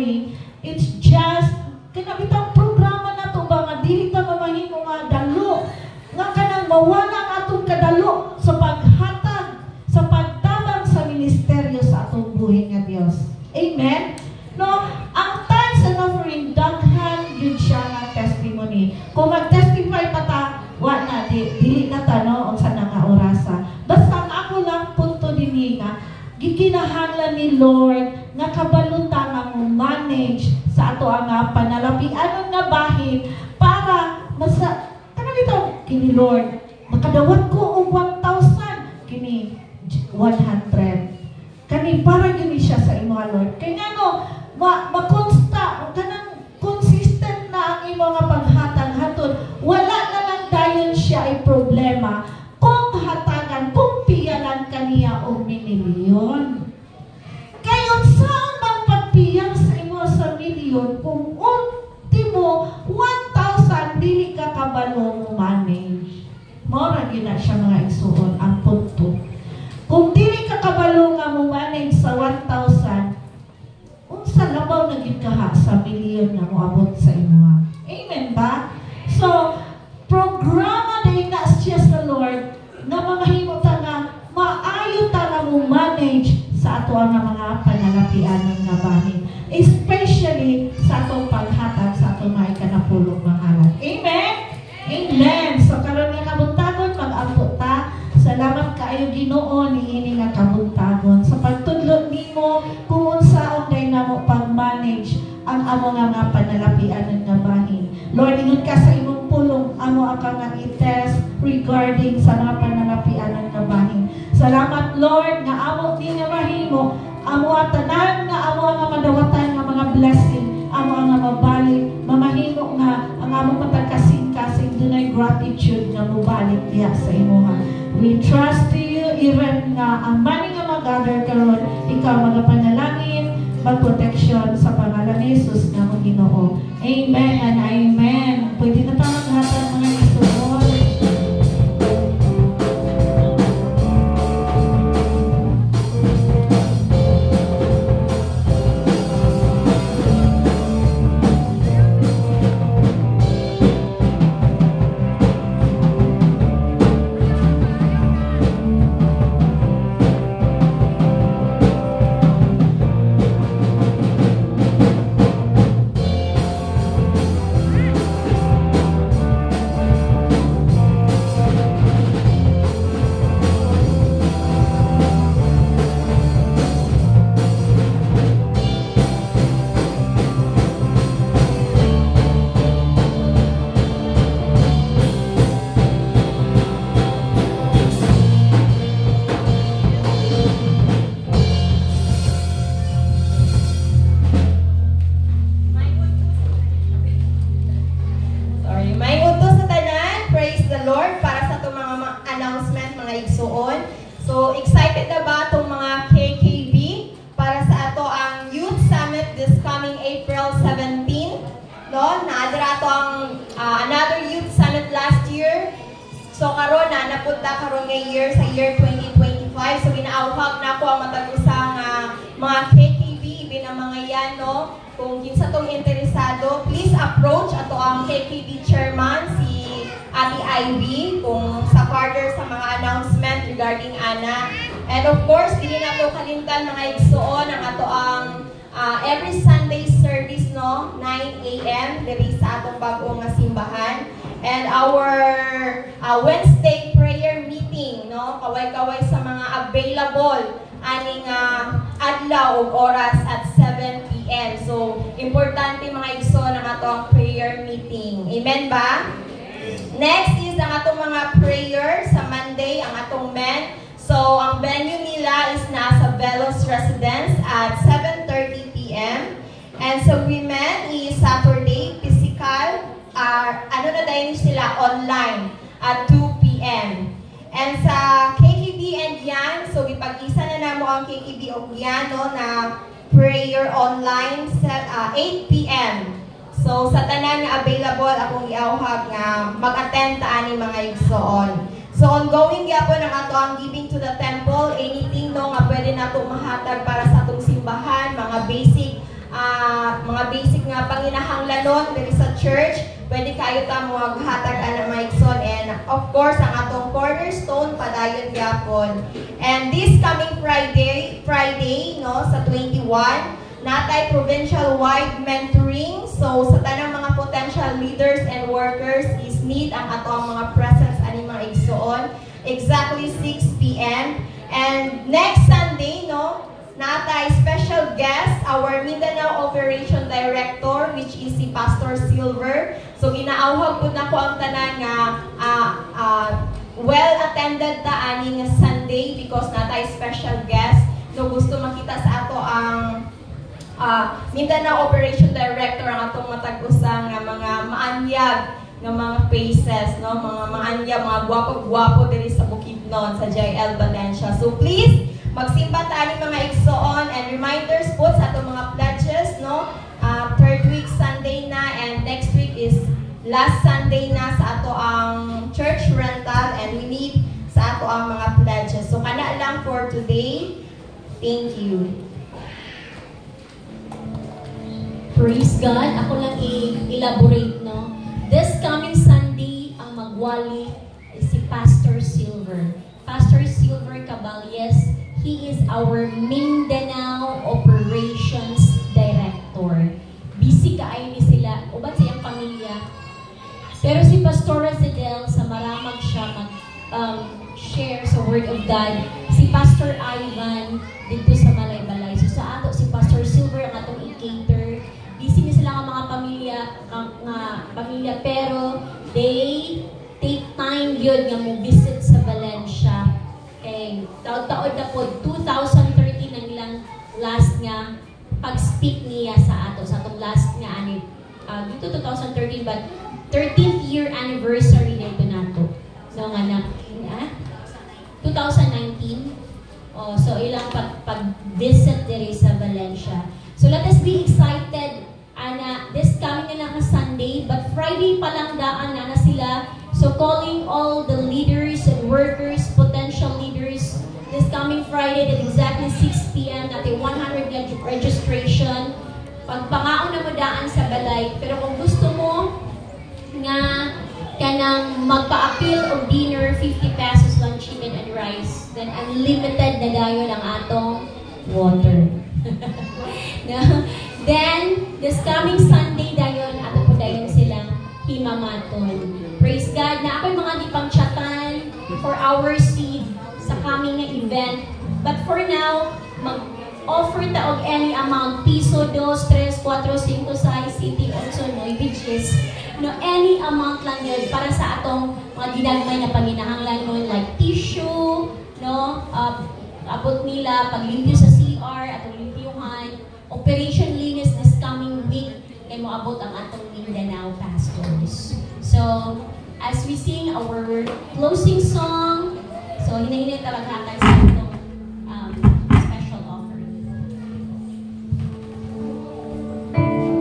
testimony, it's just, kanabitang programa na to ba, nga dili ta mamahimo nga dalo, nga kanang mawala ang atong kadalo sa paghatag, sa pagtabang sa ministeryo sa atong buhay nga Dios. Amen? No, ang tithes and offering, daghan yun siya nga testimony. Kung mag-testify pa ta, wala, dili na ta, no, o sa nga orasa. Basta ang ako lang punto din nga, gikinahanglan ni Lord nga kabaluta nga mo manage sa ato ang panalapian nga bahin para masa kanang kini Lord makadawat ko og 1,000 kini 100 kani para gini siya sa imo Lord kay ngano makonsta kanang consistent na ang imo nga paghatag hatod wala na lang dayon siya ay problema kung hatagan kung piyalan kaniya og milyon. Kayon saan man pagpiyang sa imo sa milyon kung ultimo 1,000 dili ka kabalo mo manage. Mora gina siya mga igsuon ang punto. Kung dili ka kabalo nga mo manage sa 1,000, unsa labaw na gid kaha sa milyon nga moabot sa imo. Amen ba? So, programa din na siya sa Lord na mamahimo ta nga maayo ta nga mo manage sa ato ang mga panalapian nga bahin. Especially sa atong paghatag sa atong mga ikanapulong mahalan. Amen? Amen. So karon nga kabuntagon mag-abot ta. Salamat kaayo Ginoo niini nga kabuntagon sa pagtudlo nimo kung unsaon day namo pag-manage ang amo nga panalapian nga bahin. Lord, ingon ka sa imong pulong amo ka nga i-test regarding sa mga panalapian nga bahin. Salamat Lord nga amo ni nga mahimo amo tanan nga amo nga madawatan nga mga blessing amo nga mabalik mamahimo nga ang amo patagkasing-kasing dunay gratitude nga mobalik diha sa imo ha. We trust to you even nga ang mani nga mag-gather karon ikaw magapanalangin magproteksyon sa pangalan ni Jesus nga mo Ginoo. Amen and amen. Pwede na ta maghatag mga igsoon. So, excited na ba itong mga KKB para sa ato ang Youth Summit this coming April 17? No? Naadra ito ang another Youth Summit last year. So, karon na napunta karon nga year sa year 2025. So, ginaawhag na ako ang matag-usang mga KKB, ibin ang mga yan, no? Kung kinsa tong interesado, please approach ato ang KKB chairman, si Ate Ivy, kung sa further sa mga announcement regarding Ana. And of course, dili na ito kalimtan mga igsuon ang ato ang every Sunday service, no? 9 a.m. diri sa atong bagong nga simbahan. And our Wednesday prayer meeting, no? Kaway-kaway sa mga available aning adlaw ug oras at 7 p.m. So, importante mga igsoon ang ato ang prayer meeting. Amen ba? Next is ang atong mga prayer sa Monday, ang atong men. So, ang venue nila is nasa Velos Residence at 7:30 p.m. And sa women is Saturday, physical, ano na dahil sila online at 2 p.m. And sa KKB and yan, so ipag-isa na namo ang KKB o yan, no, na prayer online sa 8 p.m. So, sa tanan nga available, akong iawhag nga mag-attend ta ani mga igsoon. So, ongoing gyapon ang ato ang giving to the temple, anything no nga pwede nato mahatag para sa atong simbahan, mga basic mga basic nga panginahanglanon diri sa church, pwede kayo ta maghatag ana maigsoon, and of course ang atong cornerstone padayon gyapon. And this coming Friday no sa 21 natay provincial-wide mentoring. So sa tanang mga potential leaders and workers is need ang atong mga presence ani mga igsoon exactly 6 p.m. And next Sunday no natay special guest, our Mindanao Operation Director, which is si Pastor Silver. So ginaawhag po na ko ang tanan nga well-attended ta ani nga Sunday because natay special guest. No gusto makita sa ato ang Mindanao Operation Director, ang atong matag-usa nga mga maanyag nga mga faces, no? Mga maanyag, mga gwapo-gwapo diri sa Bukidnon, sa JL Valencia. So please, magsimba tani mga igsoon, and reminders po sa atong mga pledges, no? Third week Sunday na, and next week is last Sunday na sa ato ang church rental, and we need sa ato ang mga pledges. So kana lang for today. Thank you. Praise God. Ako lang i-elaborate, no? This coming Sunday, ang magwali is si Pastor Silver. Pastor Silver Caballes. He is our Mindanao Operations Director. Busy kaayo ni sila. Uban sa iyang pamilya. Pero si Pastor Zedel, sa maramag siya mag-share sa Word of God. Si Pastor Ivan, dito sa Balay-Balay. So sa ato, si Pastor Silver, ang atong i-cater. Busy niya sila ang mga pamilya, pero they take time yun nga mo visit sa Valencia. Okay, taod-taod na po, 2013 ang ilang last nga pag-speak niya sa ato, sa atong last nga dito 2013, but 13th year anniversary nito nato. So nga na, 2019. Oh, so ilang pag-visit diri sa Valencia. So let us be excited this coming na Sunday, but Friday pa lang daan na sila. So calling all the leaders and workers, potential leaders, this coming Friday at exactly 6 p.m. natin 100 registration. Pagpangaon na mo daan sa balay. Pero kung gusto mo nga kanang magpa-appeal of dinner, 50 pesos lang chicken and rice. Then unlimited na dayon ang atong water. No? Then, this coming Sunday dayon, ato po dayon silang himamaton. Praise God na ako'y mga gipang-chatan for our seed sa coming na event. But for now, mag-offer ta og any amount, piso, 2, 3, 4, 5, 6, 7, 8, 9, which is no, any amount lang yun para sa atong mga ginagmay na panginahanglan nun, like tissue, no, abot nila, paglimpyo sa CR, atong limpyuhan, Operation Linis this coming week, kay mo abot ang atong Mindanao pastors. So, as we sing our closing song, so hinahinay talaghatag sa atong special offering.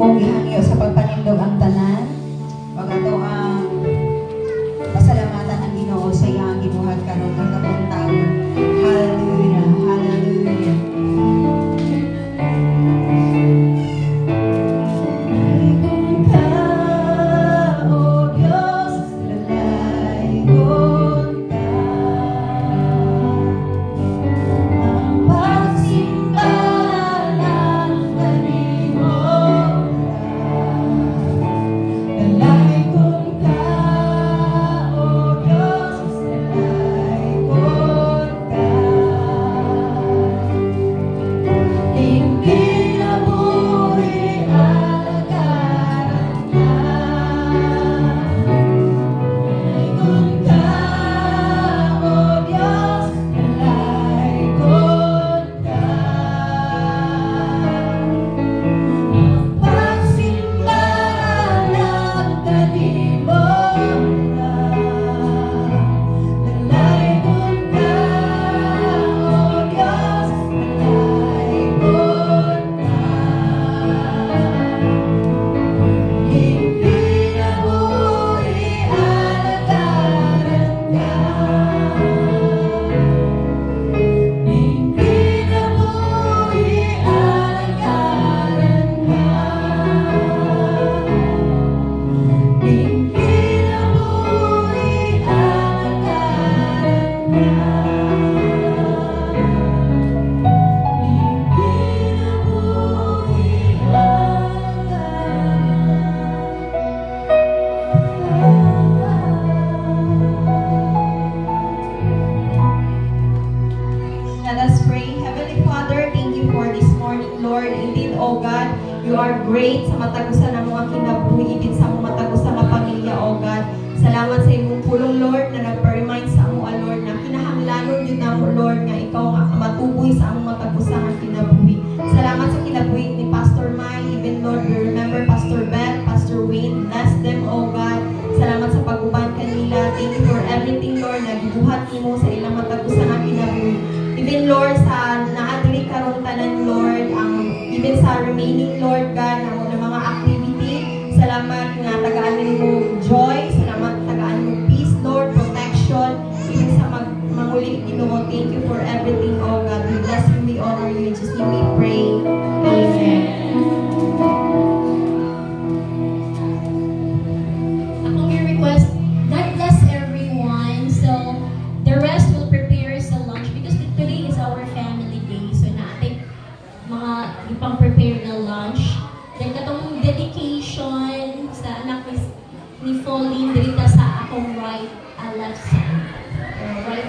Kung gihangyo sa pagpanindog ang tanan, wag ato ang pasalamatan ang Ginoo sa iyang gibuhat karon ng kabong taon. Hallelujah, hallelujah. Lord. Indeed, O God, you are great sa matagusan ng mga kinabuhi, indeed sa mga matagusan ng pamilya, O God. Salamat sa imong pulong, Lord, na nagpa-remind sa amo, Lord, na kinahanglanon yun na mo, Lord, nga ikaw nga matuboy sa among matagusan ng kinabuhi. Salamat sa kinabuhi ni Pastor Mai, even, Lord, we remember Pastor Beth, Pastor Wayne, bless them, O God. Salamat sa pag-uban kanila. Thank you for everything, Lord, na gibuhat mo sa ilang matagusan ng kinabuhi. Even, Lord, sa naadiri karon tanan, Lord, even sa remaining, Lord God, ng mga activity, salamat nga tagaan mo joy, salamat tagaan mo peace, Lord, protection, even sa manguli, Ginoo. Thank you for everything, oh God. We bless you, we honor you. In Jesus' name we pray. Amen. Akong request, God bless everyone. So, the rest will prepare sa lunch because today is our family day. So, natin mga ipang-prepare na lunch. Then, katong dedication sa anak ni Pauline,